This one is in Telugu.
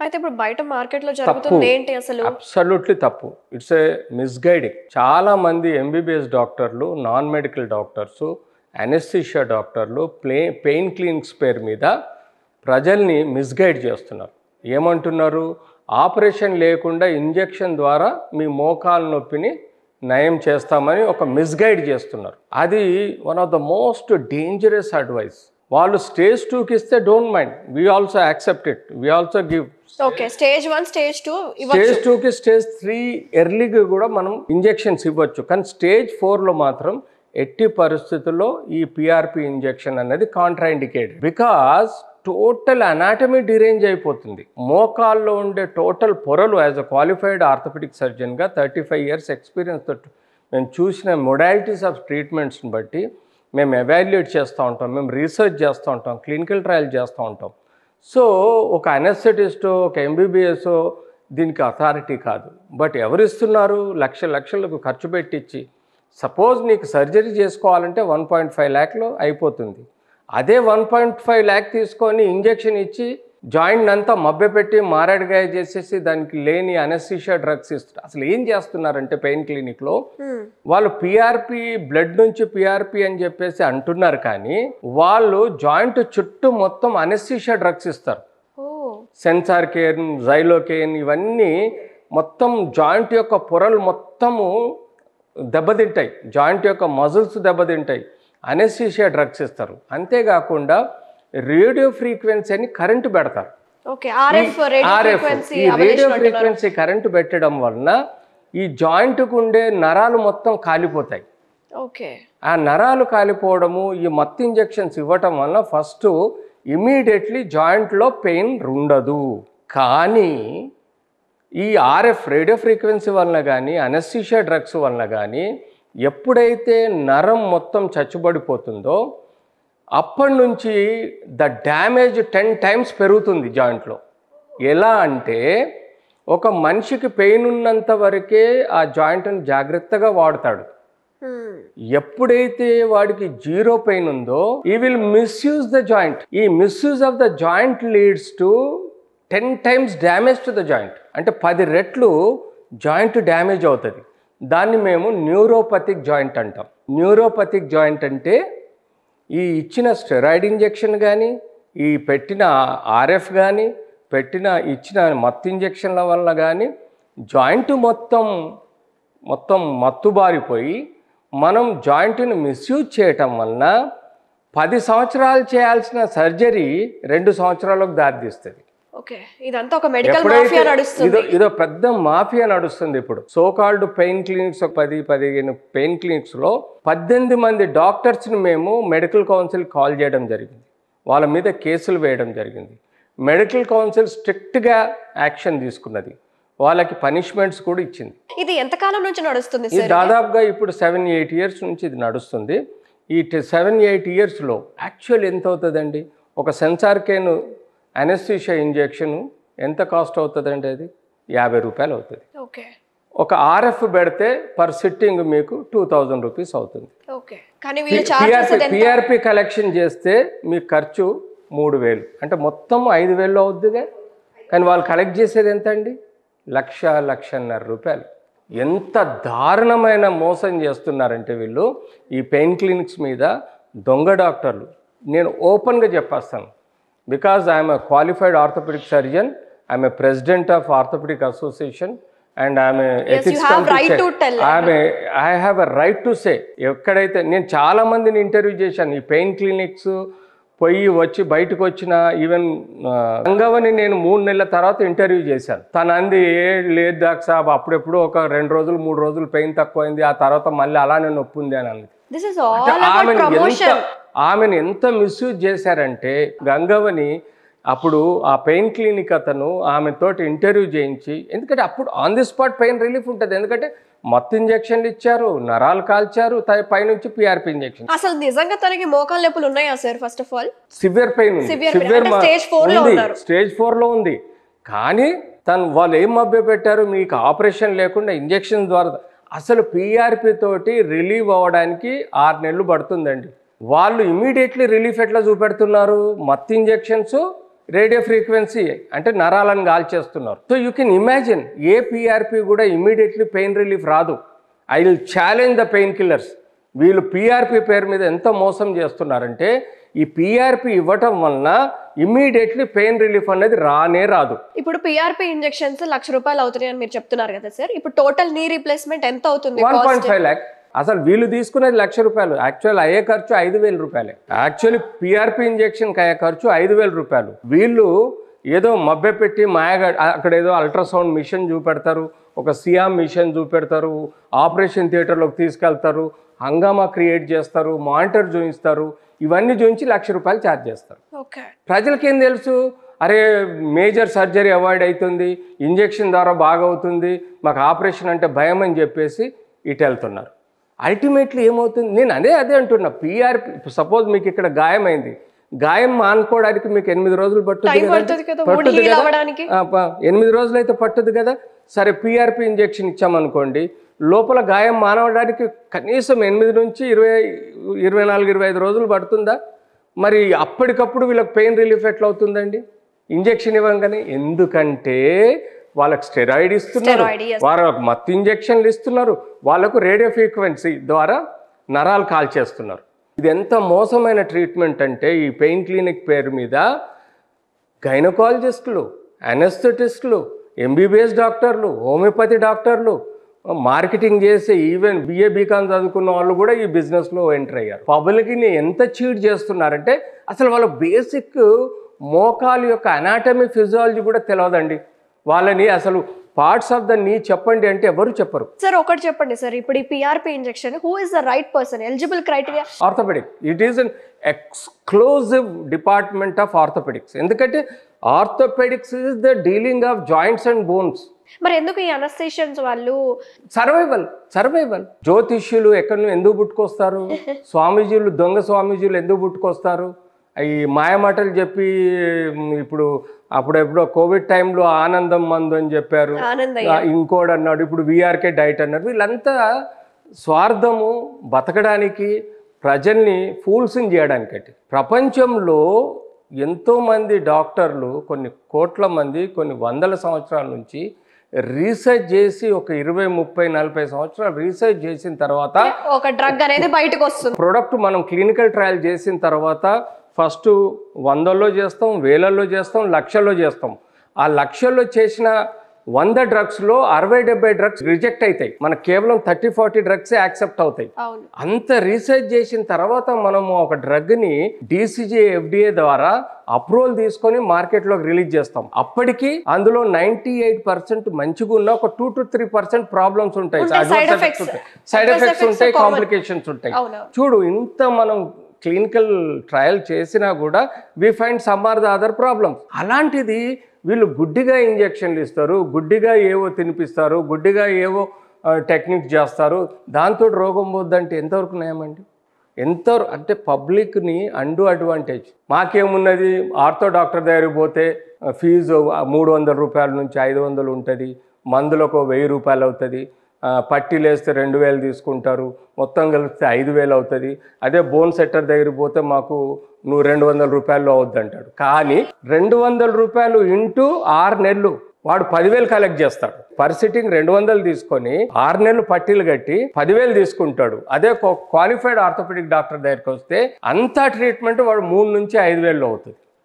అయితే ఇప్పుడు బయట మార్కెట్‌లో జరుగుతుంది ఏంటి అసలు? అబ్సల్యూట్లీ తప్పు. It's a misguiding. చాలా మంది ఎంబీబీఎస్ డాక్టర్లు, నాన్ మెడికల్ డాక్టర్స్, అనెస్థీషియా డాక్టర్లు పెయిన్ క్లినిక్స్ పేరు మీద ప్రజల్ని మిస్‌గైడ్ చేస్తున్నారు. ఏమంటున్నారు? ఆపరేషన్ లేకుండా ఇంజెక్షన్ ద్వారా మీ మోకాలు నొప్పిని నయం చేస్తామని ఒక మిస్‌గైడ్ చేస్తున్నారు. అది one of the most dangerous advice. వాళ్ళు స్టేజ్ 2కి ఇస్తే don't mind, we also accept it, we also give. Okay, stage 1, stage 2 stage 2కి, స్టేజ్ 3 ఎర్లీగా కూడా మనం ఇంజెక్షన్స్ ఇవ్వచ్చు. కానీ స్టేజ్ 4లో మాత్రం ఎట్టి పరిస్థితుల్లో ఈ పిఆర్పి ఇంజెక్షన్ అనేది contraindicated. Because total anatomy derange అయిపోతుంది. మోకాల్లో ఉండే టోటల్ పొరలు, యాజ్ అ క్వాలిఫైడ్ ఆర్థోపెడిక్ సర్జన్గా 35 years ఎక్స్పీరియన్స్ తోటి మేము చూసిన మొడాలిటీస్ ఆఫ్ ట్రీట్మెంట్స్ని బట్టి మేము ఎవాల్యుయేట్ చేస్తూ ఉంటాం, మేము రీసెర్చ్ చేస్తూ ఉంటాం, క్లినికల్ ట్రయల్ చేస్తూ ఉంటాం. సో ఒక అనెస్థెటిస్టో, ఒక ఎంబీబీఎస్ఓ దీనికి అథారిటీ కాదు. బట్ ఎవరు ఇస్తున్నారు? లక్షలకు ఖర్చు పెట్టించి. సపోజ్ నీకు సర్జరీ చేసుకోవాలంటే 1.5 lakhలో అయిపోతుంది. అదే 1.5 lakh తీసుకొని ఇంజెక్షన్ ఇచ్చి జాయింట్ అంతా మభ్యపెట్టి మారేడుగాయ చేసేసి దానికి లేని అనెస్థీషియా డ్రగ్స్ ఇస్తారు. అసలు ఏం చేస్తున్నారంటే పెయిన్ క్లినిక్లో వాళ్ళు పిఆర్పి, బ్లడ్ నుంచి పిఆర్పి అని చెప్పేసి అంటున్నారు, కానీ వాళ్ళు జాయింట్ చుట్టూ మొత్తం అనెస్థీషియా డ్రగ్స్ ఇస్తారు. సెన్సార్కేన్, జైలోకేన్, ఇవన్నీ మొత్తం జాయింట్ యొక్క పొరలు మొత్తము దెబ్బతింటాయి, జాయింట్ యొక్క మజిల్స్ దెబ్బతింటాయి. అనెస్థీషియా డ్రగ్స్ ఇస్తారు. అంతేకాకుండా రేడియో ఫ్రీక్వెన్సీ అని కరెంటు పెడతారు. రేడియో ఫ్రీక్వెన్సీ కరెంటు పెట్టడం వలన ఈ జాయింట్కు ఉండే నరాలు మొత్తం కాలిపోతాయి. ఆ నరాలు కాలిపోవడము, ఈ మత్తు ఇంజెక్షన్స్ ఇవ్వటం వలన ఫస్ట్ ఇమీడియట్లీ జాయింట్లో పెయిన్ ఉండదు. కానీ ఈ ఆర్ఎఫ్, రేడియో ఫ్రీక్వెన్సీ వలన కానీ, అనెస్థీషియా డ్రగ్స్ వలన కానీ ఎప్పుడైతే నరం మొత్తం చచ్చుబడిపోతుందో అప్పటి నుంచి ద డ్యామేజ్ 10 times పెరుగుతుంది జాయింట్లో. ఎలా అంటే ఒక మనిషికి పెయిన్ ఉన్నంత వరకే ఆ జాయింట్ని జాగ్రత్తగా వాడతాడు. ఎప్పుడైతే వాడికి 0 పెయిన్ ఉందో ఈ విల్ మిస్యూజ్ ద జాయింట్. ఈ misuse of the joint leads to 10 times damage to the joint. అంటే 10 రెట్లు జాయింట్ డ్యామేజ్ అవుతుంది. దాన్ని మేము న్యూరోపతిక్ జాయింట్ అంటాం. న్యూరోపతిక్ జాయింట్ అంటే ఈ ఇచ్చిన స్టెరాయిడ్ ఇంజెక్షన్ కానీ, ఈ పెట్టిన ఆర్ఎఫ్ కానీ, ఇచ్చిన మత్తు ఇంజెక్షన్ల వల్ల కానీ జాయింట్ మొత్తం మత్తుబారిపోయి మనం జాయింట్ని మిస్యూజ్ చేయటం వలన 10 సంవత్సరాలు చేయాల్సిన సర్జరీ 2 సంవత్సరాలకు దారితీస్తుంది. ఇదంతా ఒక మెడికల్ మాఫియా నడుస్తుంది. ఇదో పెద్ద మాఫియా నడుస్తుంది. ఇప్పుడు సోకాల్డ్ పెయిన్ క్లినిక్స్, 10-15 పెయిన్ క్లినిక్స్లో 18 మంది డాక్టర్స్ని మేము మెడికల్ కౌన్సిల్ కాల్ చేయడం జరిగింది. వాళ్ళ మీద కేసులు వేయడం జరిగింది. మెడికల్ కౌన్సిల్ స్ట్రిక్ట్గా యాక్షన్ తీసుకున్నది, వాళ్ళకి పనిష్మెంట్స్ కూడా ఇచ్చింది. ఇది ఎంతకాలం నుంచి నడుస్తుంది? ఇది దాదాపుగా ఇప్పుడు 7-8 years నుంచి ఇది నడుస్తుంది. ఈ 7-8 yearsలో యాక్చువల్ ఎంత అవుతుందండి? ఒక సెన్సార్కేన్ అనెస్థీషియా ఇంజెక్షన్ ఎంత కాస్ట్ అవుతుందండి? అది 50 రూపాయలు అవుతుంది. ఒక ఆర్ఎఫ్ పెడితే పర్ సిట్టింగ్ మీకు 2000 రూపీస్ అవుతుంది. పిఆర్పి కలెక్షన్ చేస్తే మీకు ఖర్చు 3000, అంటే మొత్తం 5000 అవుద్దిగా. కానీ వాళ్ళు కలెక్ట్ చేసేది ఎంత అండి? 1,00,000-1,50,000 రూపాయలు. ఎంత దారుణమైన మోసం చేస్తున్నారంటే వీళ్ళు ఈ పెయిన్ క్లినిక్స్ మీద. దొంగ డాక్టర్లు. నేను ఓపెన్గా చెప్పేస్తాను, because I am a qualified orthopedic surgeon, I am a president of Orthopedic Association, and I am a ethics committee. I have a right to say. ఎక్కడైతే నేను చాలా మందిని ఇంటర్వ్యూ చేశాను. ఈ పెయిన్ క్లినిక్స్ పోయి వచ్చి బయటకు వచ్చిన ఈవెన్ గంగవని నేను 3 నెలల తర్వాత ఇంటర్వ్యూ చేశాను. తను అంది, లేదు డాక్టర్ సాబ్, అప్పుడెప్పుడు ఒక 2 రోజులు 3 రోజులు పెయిన్ తక్కువైంది, ఆ తర్వాత మళ్ళీ అలానే నొప్పి ఉంది అని అంది. ఆమెను ఎంత మిస్యూజ్ చేశారంటే గంగవని అప్పుడు ఆ పెయిన్ క్లినిక్ అతను ఆమెతోటి ఇంటర్వ్యూ చేయించి, ఎందుకంటే అప్పుడు on the spot pain relief ఉంటుంది. ఎందుకంటే మత్తు ఇంజెక్షన్లు ఇచ్చారు, నరాలు కాల్చారు, పైనుంచి పిఆర్పి ఇంజెక్షన్. అసలు నిజంగా తనకి మోకాలు నొప్పులు ఉన్నాయా sir? First of all severe pain ఉంది, స్టేజ్ 4లో ఉంది. కానీ వాళ్ళు ఏం మభ్య పెట్టారు? మీకు ఆపరేషన్ లేకుండా ఇంజెక్షన్ ద్వారా. అసలు పిఆర్పి తోటి రిలీవ్ అవ్వడానికి 6 నెలలు పడుతుందండి. వాళ్ళు ఇమీడియట్లీ రిలీఫ్ ఎట్లా చూపెడుతున్నారు? మత్తు ఇంజెక్షన్స్ రేడియో ఫ్రీక్వెన్సీ అంటే నరాలను కాల్చేస్తున్నారు. So you can imagine a PRP కూడా ఇమీడియట్లీ పెయిన్ రిలీఫ్ రాదు. I will challenge the pain killers. వీళ్ళు పిఆర్పి పేరు మీద ఎంత మోసం చేస్తున్నారంటే ఈ పిఆర్పి ఇవ్వటం వలన ఇమ్మీడియట్లీ పెయిన్ రిలీఫ్ అనేది రాదు. ఇప్పుడు పిఆర్పి ఇంజెక్షన్స్ ₹1,00,000 అవుతున్నాయి అని మీరు చెప్తున్నారు కదా సార్. ఇప్పుడు టోటల్ నీ రీప్లేస్మెంట్ ఎంత అవుతుంది? 1.5 lakh. అసలు వీళ్ళు తీసుకునేది ₹1,00,000. యాక్చువల్ అయ్యే ఖర్చు ₹5,000. యాక్చువల్లీ పిఆర్పి ఇంజెక్షన్కి అయ్యే ఖర్చు ₹5,000. వీళ్ళు ఏదో మభ్య పెట్టి మాయగా అక్కడ ఏదో అల్ట్రాసౌండ్ మిషన్ చూపెడతారు, ఒక సియామ్ మిషన్ చూపెడతారు, ఆపరేషన్ థియేటర్లోకి తీసుకెళ్తారు, హంగామా క్రియేట్ చేస్తారు, మానిటర్ చూపిస్తారు. ఇవన్నీ చూపించి ₹1,00,000 ఛార్జ్ చేస్తారు. ప్రజలకి ఏం తెలుసు? అరే మేజర్ సర్జరీ అవాయిడ్ అవుతుంది, ఇంజెక్షన్ ద్వారా బాగా అవుతుంది, మాకు ఆపరేషన్ అంటే భయం అని చెప్పేసి ఇటు వెళ్తున్నారు. అల్టిమేట్లీ ఏమవుతుంది? నేను అదే అంటున్నా. పిఆర్పి సపోజ్ మీకు ఇక్కడ గాయమైంది, గాయం మానుకోవడానికి మీకు 8 రోజులు పట్టుద్ది కదా, 8 రోజులు అయితే పట్టుద్ది కదా. సరే పిఆర్పి ఇంజెక్షన్ ఇచ్చామనుకోండి, లోపల గాయం మానవడానికి కనీసం 8 నుంచి 24-25 రోజులు పడుతుందా? మరి అప్పటికప్పుడు వీళ్ళకి పెయిన్ రిలీఫ్ ఎట్లా అవుతుందండి ఇంజెక్షన్ ఇవ్వగానే? ఎందుకంటే వాళ్ళకి స్టెరాయిడ్ ఇస్తున్నారు, వాళ్ళకు మత్తు ఇంజెక్షన్లు ఇస్తున్నారు, వాళ్ళకు రేడియో ఫ్రీక్వెన్సీ ద్వారా నరాలు కాల్చేస్తున్నారు. ఇది ఎంత మోసమైన ట్రీట్మెంట్ అంటే ఈ పెయిన్ క్లినిక్ పేరు మీద గైనకాలజిస్టులు, అనెస్థెటిస్టులు, ఎంబీబీఎస్ డాక్టర్లు, హోమియోపతి డాక్టర్లు, మార్కెటింగ్ చేసే ఈవెన్ బిఏ బీకామ్ చదువుకున్న వాళ్ళు కూడా ఈ బిజినెస్లో ఎంటర్ అయ్యారు. పబ్లిక్ని ఎంత చీట్ చేస్తున్నారంటే అసలు వాళ్ళ బేసిక్ మోకాలు యొక్క అనాటమీ ఫిజియాలజీ కూడా తెలియదండి. వాళ్ళని అసలు పార్ట్స్ ఆఫ్ ద నీ చెప్పండి అంటే ఎవరు చెప్పరు. సార్ ఒకటి చెప్పండి సార్, ఇప్పుడు ఈ PRP injection who is the right person? Eligible criteria? Orthopaedic. It is an exclusive department of orthopaedics. ఎందుకంటే orthopaedics is the dealing of joints and bones. మరి ఎందుకు ఈ అనస్థీషియన్స్ వాళ్ళు? సర్వైవల్. జ్యోతిష్యులు ఎక్కడ ఎందుకు పుట్టుకొస్తారు? స్వామీజీలు, దొంగ స్వామీజీలు ఎందుకు పుట్టుకొస్తారు? ఈ మాయమాటలు చెప్పి ఇప్పుడు అప్పుడెప్పుడో కోవిడ్ టైంలో ఆనందం మందు అని చెప్పారు, ఇంకోడు అన్నాడు, ఇప్పుడు విఆర్కే డైట్ అన్నారు. వీళ్ళంతా స్వార్థము, బతకడానికి, ప్రజల్ని ఫూల్స్ని చేయడానికటి. ప్రపంచంలో ఎంతోమంది డాక్టర్లు, కొన్ని కోట్ల మంది, కొన్ని వందల సంవత్సరాల నుంచి రీసెర్చ్ చేసి ఒక 20, 30, 40 సంవత్సరాలు రీసెర్చ్ చేసిన తర్వాత ఒక డ్రగ్ అనేది బయటకు వస్తుంది. ప్రొడక్ట్ మనం క్లినికల్ ట్రయల్ చేసిన తర్వాత ఫస్ట్ 100లో చేస్తాం, 1000లో చేస్తాం, 1,00,000లో చేస్తాం. ఆ 1,00,000లో చేసిన 100 డ్రగ్స్లో 60-70 డ్రగ్స్ రిజెక్ట్ అవుతాయి. మనకు కేవలం 30-40 డ్రగ్సే యాక్సెప్ట్ అవుతాయి. అంత రీసెర్చ్ చేసిన తర్వాత మనము ఒక డ్రగ్ని DCGI FDA ద్వారా అప్రూవల్ తీసుకొని మార్కెట్లోకి రిలీజ్ చేస్తాం. అప్పటికి అందులో 98% మంచిగా ఉన్న ఒక 2-3% ప్రాబ్లమ్స్ ఉంటాయి, సైడ్ ఎఫెక్ట్స్ ఉంటాయి, కాంప్లికేషన్స్ ఉంటాయి. చూడు, ఇంత మనం క్లినికల్ ట్రయల్ చేసినా కూడా we find some or the other problems. అలాంటిది వీళ్ళు గుడ్డిగా ఇంజెక్షన్లు ఇస్తారు, గుడ్డిగా ఏవో తినిపిస్తారు, గుడ్డిగా ఏవో టెక్నిక్స్ చేస్తారు. దాంతో రోగం పోద్దంటే ఎంతవరకు నయమండి? అంటే పబ్లిక్ని అండు అడ్వాంటేజ్. మాకేమున్నది, ఆర్థో డాక్టర్ దగ్గరికి పోతే ఫీజు ₹300 నుంచి ₹500 ఉంటుంది, మందులకు ₹1,000 అవుతుంది, పట్టీలు వేస్తే 2,000 తీసుకుంటారు, మొత్తం కలిపితే 5,000 అవుతుంది. అదే బోన్ సెట్టర్ దగ్గరికి పోతే మాకు నువ్వు ₹200 అవుద్ది అంటాడు. కానీ ₹200 ఇంటూ 6 నెలలు వాడు 10,000 కలెక్ట్ చేస్తాడు. పర్ సిట్టింగ్ 200 తీసుకొని 6 నెలలు పట్టీలు కట్టి 10,000 తీసుకుంటాడు. అదే క్వాలిఫైడ్ ఆర్థోపెడిక్ డాక్టర్ దగ్గరికి వస్తే అంతా ట్రీట్మెంట్ వాడు 3 నుంచి 5,000 అవుతుంది.